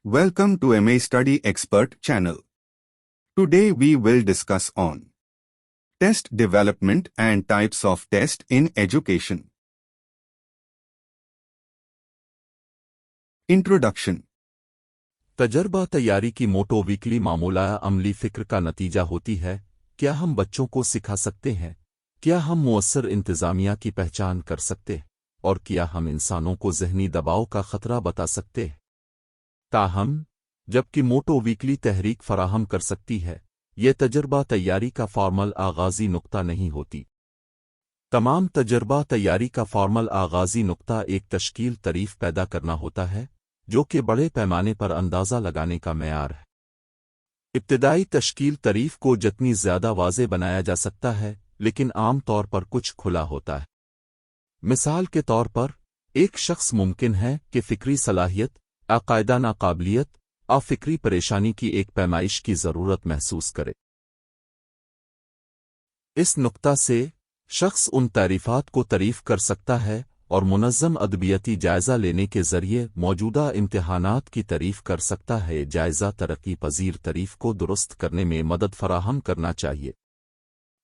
Welcome to MA Study Expert channel. Today we will discuss on test development and types of test in education. Introduction. तजर्बा तैयारी की मोटो weekly मामूला अमली फिक्र का नतीजा होती है। क्या हम बच्चों को सिखा सकते हैं? क्या हम मुअस्सर इंतज़ामिया की पहचान कर सकते हैं? और क्या हम इंसानों को ज़हनी दबाव का ख़तरा बता सकते हैं? ताहम जबकि मोटो वीकली तहरीक फराहम कर सकती है, ये तजर्बा तैयारी का फॉर्मल आगाज़ी नुक्ता नहीं होती। तमाम तजर्बा तैयारी का फॉर्मल आगाज़ी नुक्ता एक तश्कील तरीफ पैदा करना होता है, जो कि बड़े पैमाने पर अंदाज़ा लगाने का मेयार है। इब्तिदाई तश्कील तरीफ को जितनी ज़्यादा वाज़े बनाया जा सकता है, लेकिन आम तौर पर कुछ खुला होता है। मिसाल के तौर पर, एक शख्स मुमकिन है कि फ़िक्री सलाहियत, अकायदा नाकाबिलियत, फ़िक्री परेशानी की एक पैमाइश की ज़रूरत महसूस करे। इस नुक्ता से शख्स उन तारीफ़ात को तारीफ़ कर सकता है और मुनज़्ज़म अदबियती जायज़ा लेने के ज़रिए मौजूदा इम्तिहानात की तारीफ़ कर सकता है। जायज़ा तरक्की पज़ीर तारीफ़ को दुरुस्त करने में मदद फराहम करना चाहिए।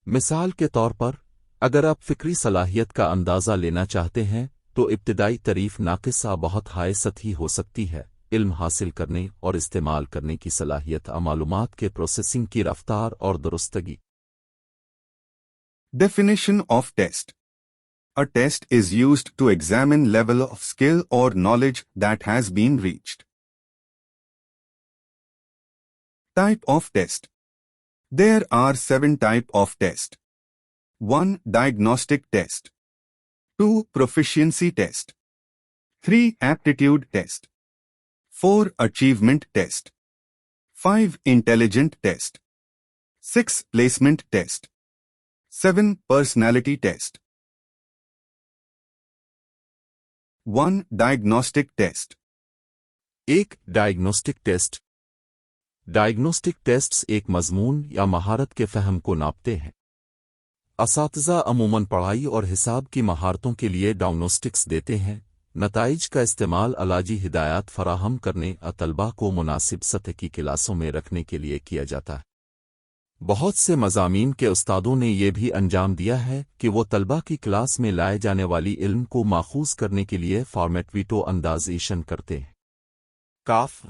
मिसाल के तौर पर, अगर आप फ़िक्री सलाहियत का अंदाज़ा लेना चाहते हैं, तो इब्तिदाई तारीफ़ नाक़िसा बहुत हाई सतही हो सकती है। इल्म हासिल करने और इस्तेमाल करने की सलाहियत, मालूमात के प्रोसेसिंग की रफ्तार और दुरुस्तगी। Definition of test. A test is used to examine level of skill or knowledge that has been reached. Type of test. There are 7 types of test. 1. Diagnostic test. 2. Proficiency test. 3. Aptitude test. 4. Achievement test. 5. Intelligent test. 6. Placement test. 7. Personality test. 1. Diagnostic test. एक diagnostic test. Diagnostic tests एक मज़मून या महारत के फ़हम को नापते हैं। असातिज़ा अमूमन पढ़ाई और हिसाब की महारतों के लिए डायग्नोस्टिक्स देते हैं। नताइज का इस्तेमाल अलाजी हिदायत फराहम करने तलबा को मुनासिब सतह की क्लासों में रखने के लिए किया जाता है। बहुत से मज़ामीन के उस्तादों ने यह भी अंजाम दिया है कि वो तलबा की क्लास में लाए जाने वाली इल्म को माखूज़ करने के लिए फॉर्मेट वीटो अंदाज़ेशन करते हैं। काफ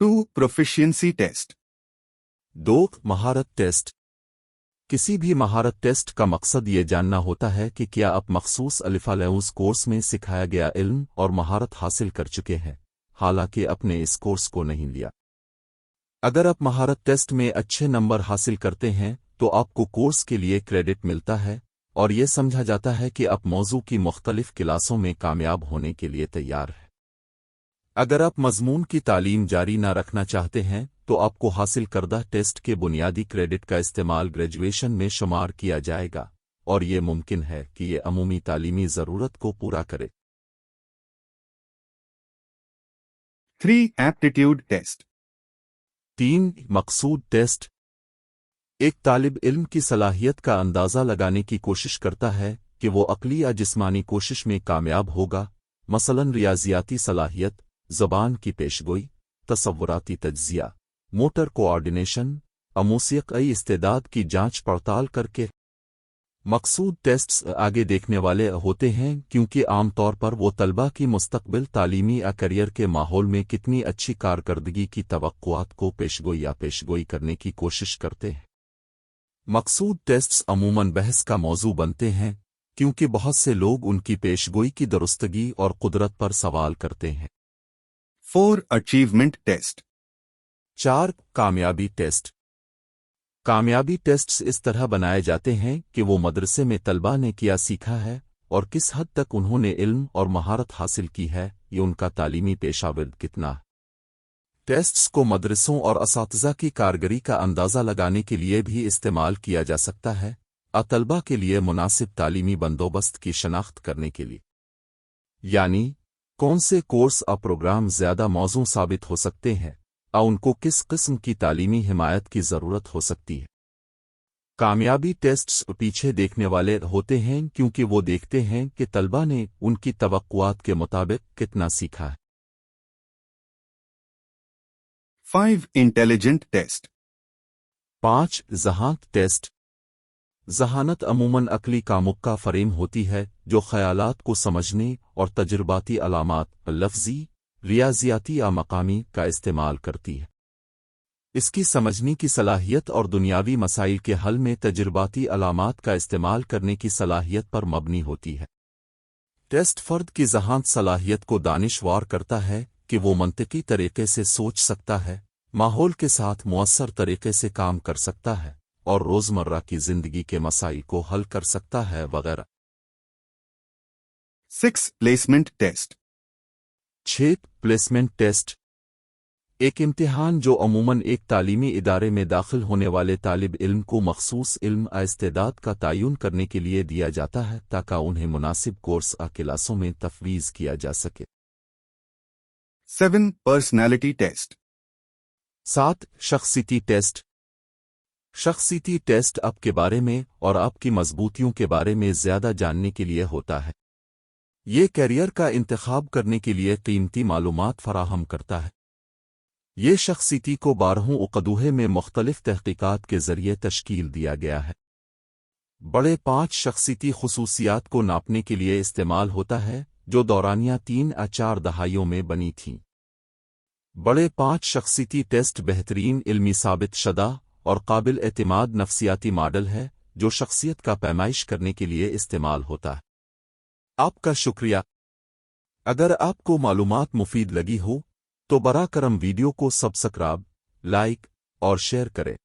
2. Proficiency test. 2. महारत टेस्ट। किसी भी महारत टेस्ट का मकसद ये जानना होता है कि क्या आप मखसूस अलिफ़-ब-लऊज़ कोर्स में सिखाया गया इल्म और महारत हासिल कर चुके हैं, हालांकि अपने इस कोर्स को नहीं लिया। अगर आप महारत टेस्ट में अच्छे नंबर हासिल करते हैं, तो आपको कोर्स के लिए क्रेडिट मिलता है और ये समझा जाता है कि आप मौजू की मुख्तलिफ क्लासों में कामयाब होने के लिए तैयार हैं। अगर आप मज़मून की तालीम जारी न रखना चाहते हैं, तो आपको हासिल करदा टेस्ट के बुनियादी क्रेडिट का इस्तेमाल ग्रेजुएशन में शुमार किया जाएगा और ये मुमकिन है कि ये अमूमी तालीमी ज़रूरत को पूरा करे। 3. Aptitude test. 3. मकसूद टेस्ट। एक तालिब इल्म की सलाहियत का अंदाज़ा लगाने की कोशिश करता है कि वो अक़ली या जिस्मानी कोशिश में कामयाब होगा, मसलन रियाज़ियाती सलाहियत, ज़बान की पेशगोई, तसव्वुराती तज्ज़िया, मोटर कोऑर्डिनेशन, मूसीक़ई इस्तेदाद की जांच पड़ताल करके। मकसूद टेस्ट्स आगे देखने वाले होते हैं क्योंकि आम तौर पर वो तलबा की मुस्तक़बिल तालीमी या करियर के माहौल में कितनी अच्छी कारकर्दगी की तवक्कुआत को पेशगोई करने की कोशिश करते हैं। मकसूद टेस्ट्स अमूमन बहस का मौजू बनते हैं क्योंकि बहुत से लोग उनकी पेशगोई की दुरुस्तगी और कुदरत पर सवाल करते हैं। 4. Achievement test. 4. कामयाबी टेस्ट। कामयाबी टेस्ट्स इस तरह बनाए जाते हैं कि वो मदरसे में तलबा ने क्या सीखा है और किस हद तक उन्होंने इल्म और महारत हासिल की है, ये उनका तालीमी पेशावर कितना है। टेस्ट्स को मदरसों और असातिज़ा की कारगरी का अंदाज़ा लगाने के लिए भी इस्तेमाल किया जा सकता है, तलबा के लिए मुनासिब तालीमी बंदोबस्त की शनाख्त करने के लिए। यानी कौन से कोर्स प्रोग्राम ज़्यादा मौजू साबित हो सकते हैं, उनको किस किस्म की तालीमी हिमायत की ज़रूरत हो सकती है। कामयाबी टेस्ट्स पीछे देखने वाले होते हैं क्योंकि वो देखते हैं कि तलबा ने उनकी तवक्कुआत के मुताबिक कितना सीखा है। 5. Intelligent test. 5. ज़हानत टेस्ट। ज़हानत अमूमन अक्ली कामुक का फ़रेम होती है जो ख़यालात को समझने और तजुर्बाती अलामात, लफ्ज़ी, रियाज़ियाती या मकामी का इस्तेमाल करती है। इसकी समझने की सलाहियत और दुनियावी मसाइल के हल में तजुर्बाती अलामात का इस्तेमाल करने की सलाहियत पर मबनी होती है। टेस्ट फ़र्द की ज़हानत सलाहियत को दानिशवार करता है कि वो मंतिकी तरीके से सोच सकता है, माहौल के साथ मुअस्सर तरीके से काम कर सकता है और रोज़मर्रा की ज़िंदगी के मसाइल को हल कर सकता है वगैरह। 6. Placement test. 6. Placement test. एक इम्तिहान जो अमूमन एक तालीमी इदारे में दाखिल होने वाले तालिब इल्म को मखसूस इल्म इस्तेदाद का तयन करने के लिए दिया जाता है ताकि उन्हें मुनासिब कोर्स क्लासों में तफवीज़ किया जा सके। 7. Personality test. 7. शख्सियती टेस्ट। शख्सियती टेस्ट आपके बारे में और आपकी मजबूतियों के बारे में ज़्यादा जानने के लिए होता है। ये कैरियर का इंतखाब करने के लिए कीमती मालूमात फराहम करता है। ये शख्सियती को 12 उक़दूहे में मुख्तलिफ तहक़ीक़ात के ज़रिए तश्कील दिया गया है। बड़े 5 शख्सियती खुसूसियात को नापने के लिए इस्तेमाल होता है जो दौरानिया 3 या 4 दहाइयों में बनी थीं। बड़े 5 शख्सियती टेस्ट बेहतरीन इल्मी साबित शदा और काबिल एतमाद नफ्सियाती मॉडल है जो शख्सियत का पैमाइश करने के लिए इस्तेमाल होता है। आपका शुक्रिया। अगर आपको मालूमात मुफीद लगी हो तो बरा करम वीडियो को सब्सक्राइब, लाइक और शेयर करें।